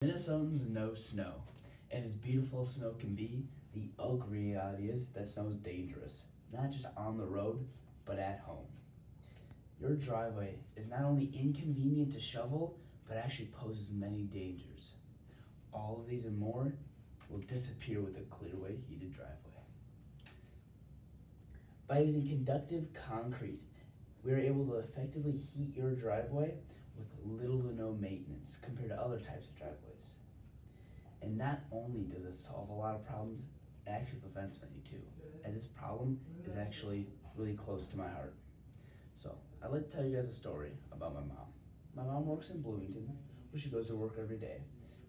Minnesotans know snow, and as beautiful as snow can be, the ugly reality is that snow is dangerous, not just on the road, but at home. Your driveway is not only inconvenient to shovel, but actually poses many dangers. All of these and more will disappear with a Clearway heated driveway. By using conductive concrete, we are able to effectively heat your driveway with little to no maintenance compared to other types of driveways. And not only does it solve a lot of problems, it actually prevents many too, as this problem is actually really close to my heart. So, I'd like to tell you guys a story about my mom. My mom works in Bloomington, where she goes to work every day.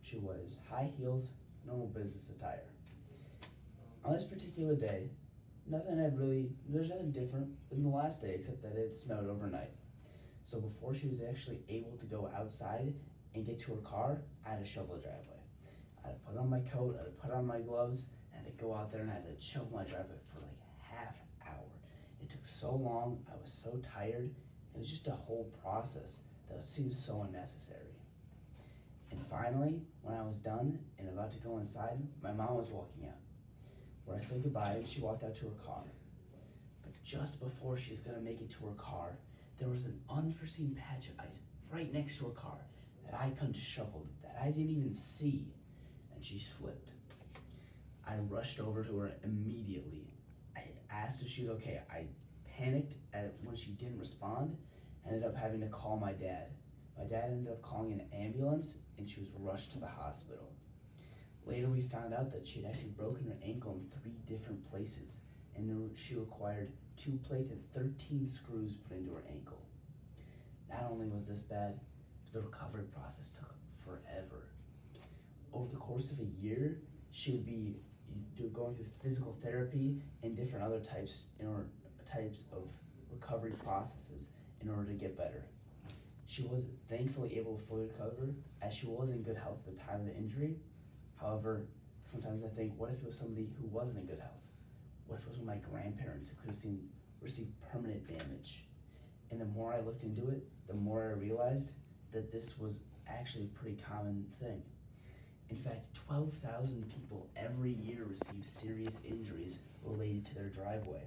She wears high heels, normal business attire. On this particular day, there's nothing different than the last day except that it snowed overnight. So before she was actually able to go outside and get to her car, I had to shovel the driveway. I had to put on my coat, I had to put on my gloves, and I had to go out there and I had to shovel my driveway for like a half hour. It took so long, I was so tired. It was just a whole process that seemed so unnecessary. And finally, when I was done and about to go inside, my mom was walking out. Where I said goodbye and she walked out to her car. But just before she was gonna make it to her car, there was an unforeseen patch of ice right next to her car that I couldn't shovel, that I didn't even see, and she slipped. I rushed over to her immediately. I asked if she was okay. I panicked when she didn't respond, ended up having to call my dad. My dad ended up calling an ambulance and she was rushed to the hospital. Later we found out that she had actually broken her ankle in 3 different places, and she required 2 plates and 13 screws put into her ankle. Not only was this bad, but the recovery process took forever. Over the course of a year, she would be going through physical therapy and different other types of recovery processes in order to get better. She was thankfully able to fully recover, as she was in good health at the time of the injury. However, sometimes I think, what if it was somebody who wasn't in good health? What if it was one of my grandparents who could have received permanent damage? And the more I looked into it, the more I realized that this was actually a pretty common thing. In fact, 12,000 people every year receive serious injuries related to their driveway.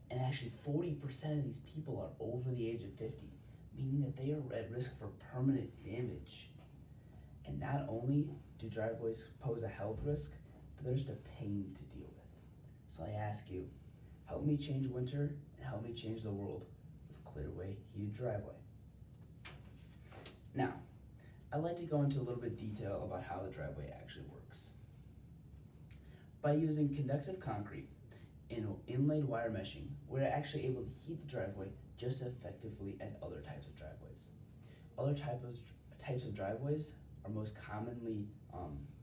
And actually 40% of these people are over the age of 50, meaning that they are at risk for permanent damage. And not only do driveways pose a health risk, but there's the pain to deal with. So I ask you, help me change winter and help me change the world with Clearway heated driveway. Now, I'd like to go into a little bit detail about how the driveway actually works. By using conductive concrete and inlaid wire meshing, we're actually able to heat the driveway just as effectively as other types of driveways. Other types of driveways are most commonly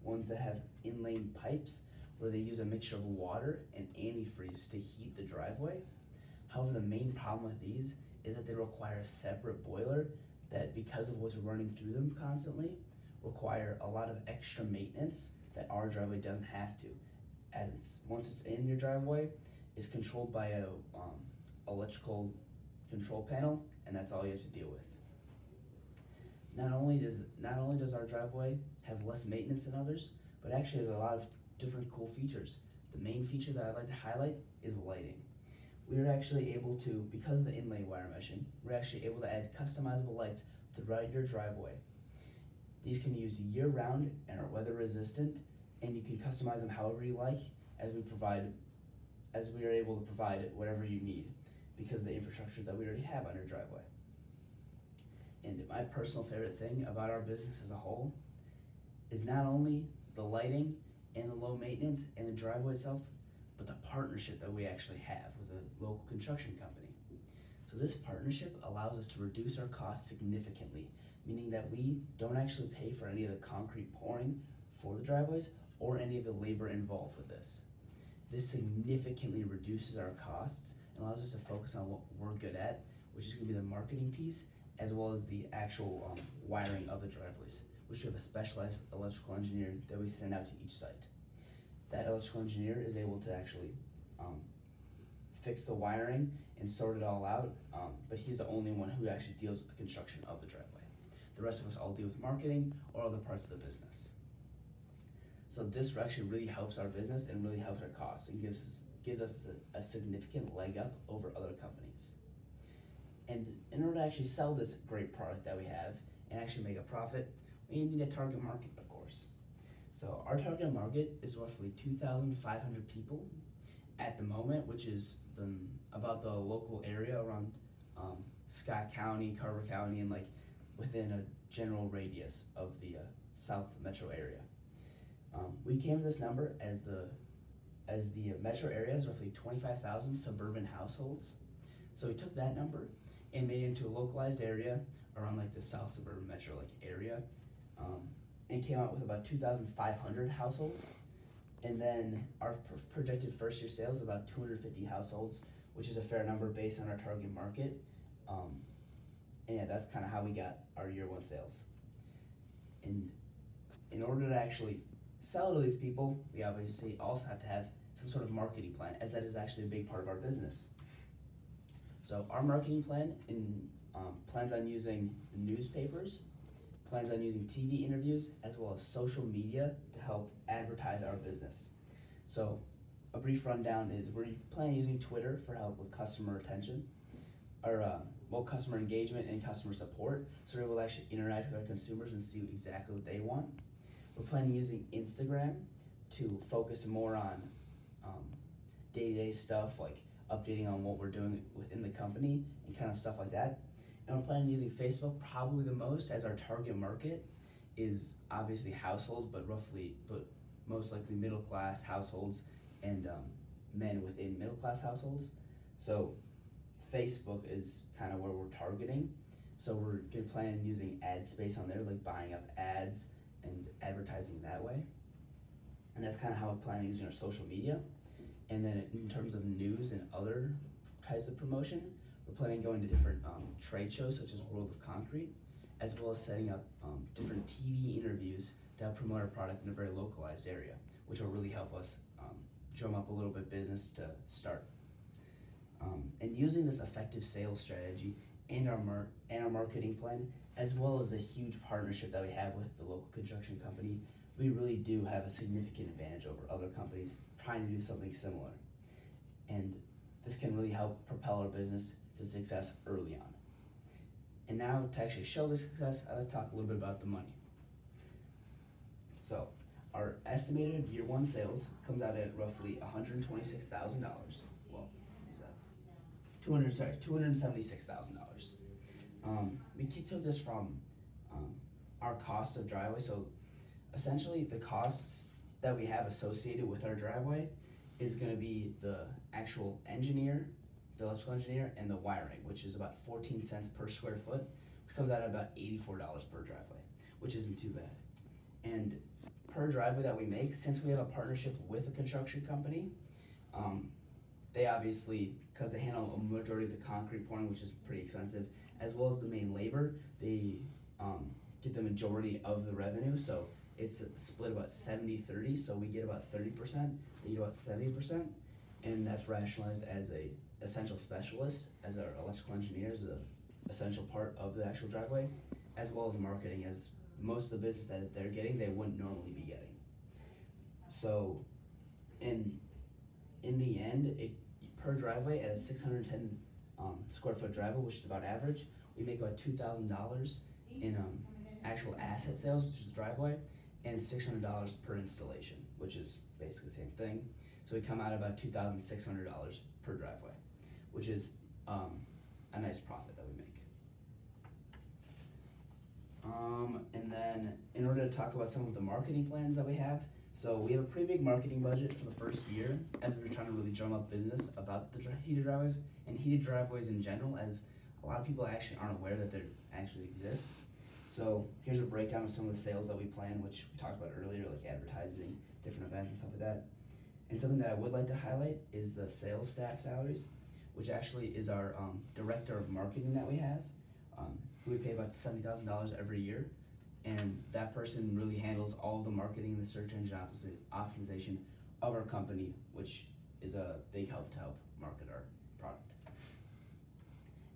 ones that have inlaid pipes where they use a mixture of water and antifreeze to heat the driveway. However, the main problem with these is that they require a separate boiler that, because of what's running through them constantly, require a lot of extra maintenance that our driveway doesn't have to. Once it's in your driveway, it's controlled by a electrical control panel, and that's all you have to deal with. Not only does our driveway have less maintenance than others, but actually has a lot of different cool features. The main feature that I'd like to highlight is lighting. We're actually able to, because of the inlay wire meshing, we're actually able to add customizable lights throughout your driveway. These can be used year-round and are weather resistant, and you can customize them however you like, as we are able to provide whatever you need because of the infrastructure that we already have on your driveway. And my personal favorite thing about our business as a whole is not only the lighting and the low maintenance and the driveway itself, but the partnership that we actually have with a local construction company. So this partnership allows us to reduce our costs significantly, meaning that we don't actually pay for any of the concrete pouring for the driveways or any of the labor involved with this. This significantly reduces our costs and allows us to focus on what we're good at, which is going to be the marketing piece, as well as the actual wiring of the driveways, which we have a specialized electrical engineer that we send out to each site. That electrical engineer is able to actually fix the wiring and sort it all out, but he's the only one who actually deals with the construction of the driveway. the rest of us all deal with marketing or other parts of the business. So this actually really helps our business and really helps our costs and gives us a significant leg up over other companies. And in order to actually sell this great product that we have and actually make a profit, we need a target market, of course. So our target market is roughly 2,500 people at the moment, which is about the local area around Scott County, Carver County, and like within a general radius of the South Metro area. We came to this number as the metro area is roughly 25,000 suburban households. So we took that number and made it into a localized area around like the South Suburban Metro like area, and came out with about 2,500 households. And then our projected first year sales about 250 households, which is a fair number based on our target market. And yeah, that's kind of how we got our year one sales. And in order to actually sell to these people, we obviously also have to have some sort of marketing plan, as that is actually a big part of our business. So our marketing plan plans on using newspapers, plans on using TV interviews, as well as social media to help advertise our business. So a brief rundown is we're planning on using Twitter for help with customer retention, or customer engagement and customer support, so we're able to actually interact with our consumers and see exactly what they want. We're planning on using Instagram to focus more on day-to-day stuff, like updating on what we're doing within the company and kind of stuff like that. And we're planning on using Facebook probably the most, as our target market is obviously households, but most likely middle-class households and men within middle-class households. So Facebook is kind of where we're targeting. So we're gonna plan on using ad space on there, like buying up ads and advertising that way. And that's kind of how we plan on using our social media. And then in terms of news and other types of promotion, we're planning on going to different trade shows such as World of Concrete, as well as setting up different TV interviews to help promote our product in a very localized area, which will really help us drum up a little bit of business to start. And using this effective sales strategy and our marketing plan, as well as the huge partnership that we have with the local construction company, we really do have a significant advantage over other companies trying to do something similar. And this can really help propel our business to success early on. And now to actually show the success, I'd like to talk a little bit about the money. So our estimated year one sales comes out at roughly $126,000. Well, is that $276,000. We took this from our cost of driveway. So essentially the costs that we have associated with our driveway is going to be the actual engineer, the electrical engineer, and the wiring, which is about 14 cents per square foot, which comes out at about $84 per driveway, which isn't too bad. And per driveway that we make, since we have a partnership with a construction company, they obviously, because they handle a majority of the concrete pouring, which is pretty expensive, as well as the main labor, they get the majority of the revenue. So it's split about 70-30, so we get about 30%, they get about 70%, and that's rationalized as a essential specialist, as our electrical engineer is an essential part of the actual driveway, as well as marketing, as most of the business that they're getting, they wouldn't normally be getting. So in the end, per driveway at a 610 square foot driveway, which is about average, we make about $2,000 in actual asset sales, which is driveway, and $600 per installation, which is basically the same thing. So we come out about $2,600 per driveway, which is a nice profit that we make. And then in order to talk about some of the marketing plans that we have, so we have a pretty big marketing budget for the first year, as we're trying to really drum up business about the heated driveways and heated driveways in general, as a lot of people actually aren't aware that they actually exist. So here's a breakdown of some of the sales that we plan, which we talked about earlier, like advertising, different events and stuff like that. And something that I would like to highlight is the sales staff salaries, which actually is our director of marketing that we have. We pay about $70,000 every year, and that person really handles all of the marketing and the search engine optimization of our company, which is a big help to help market our product.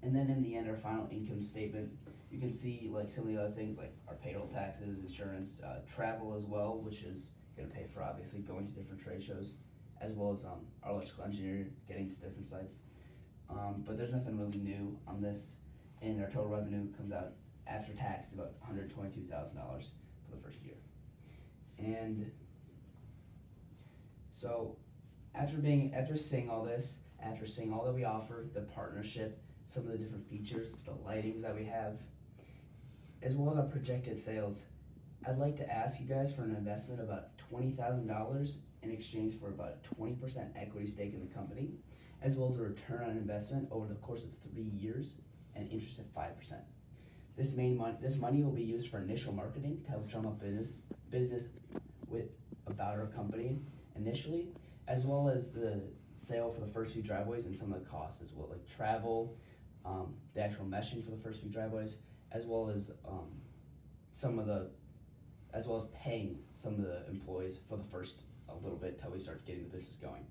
And then in the end, our final income statement You can see like some of the other things like our payroll taxes, insurance, travel as well, which is gonna pay for obviously going to different trade shows, as well as our electrical engineer getting to different sites. But there's nothing really new on this, and our total revenue comes out after tax about $122,000 for the first year. And so after seeing all this, after seeing all that we offer, the partnership, some of the different features, the lightings that we have, as well as our projected sales, I'd like to ask you guys for an investment of about $20,000 in exchange for about a 20% equity stake in the company, as well as a return on investment over the course of 3 years and interest at 5%. This money will be used for initial marketing to help drum up business about our company initially, as well as the sale for the first few driveways and some of the costs as well, like travel, the actual meshing for the first few driveways, as well as paying some of the employees for the first a little bit till we start getting the business going.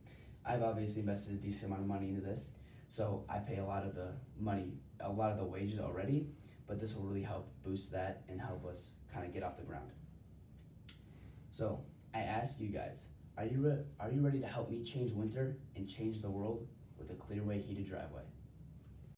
I've obviously invested a decent amount of money into this, so I pay a lot of the wages already, but this will really help boost that and help us kind of get off the ground. So I ask you guys, are you ready to help me change winter and change the world with a Clearway heated driveway?